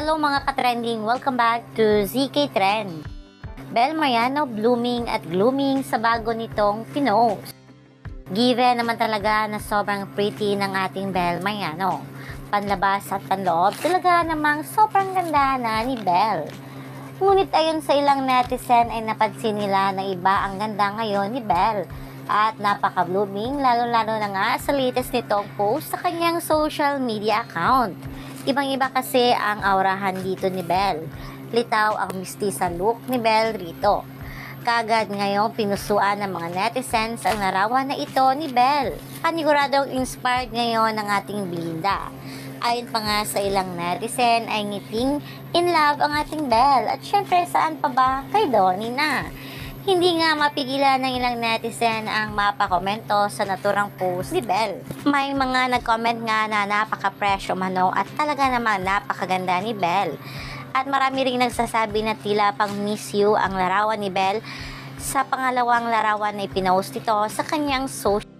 Hello mga ka-trending! Welcome back to ZK Trend. Bel Mariano blooming at glooming sa bago nitong pinost. Given naman talaga na sobrang pretty ng ating Bel Mariano. Panlabas at panloob talaga namang sobrang ganda na ni Bel. Ngunit ayon sa ilang netizen ay napansin nila na iba ang ganda ngayon ni Bel. At napaka-blooming lalo-lalo na nga sa latest nitong post sa kanyang social media account. Ibang-iba kasi ang aurahan dito ni Bel. Litaw ang mistisa look ni Bel rito. Kagad ngayong pinusuan ng mga netizens ang larawan na ito ni Bel. Paniguradong inspired ngayon ng ating Blinda. Ayon pa nga sa ilang netizen ay ngiting in love ang ating Bel. At syempre saan pa ba kay Donnie na? Hindi nga mapigilan ng ilang netizen ang mapakomento sa naturang post ni Bel. May mga nag-comment nga na napaka-presyo mano at talaga namang napakaganda ni Bel. At marami ring nagsasabi na tila pang miss you ang larawan ni Bel sa pangalawang larawan na ipinost ito sa kanyang social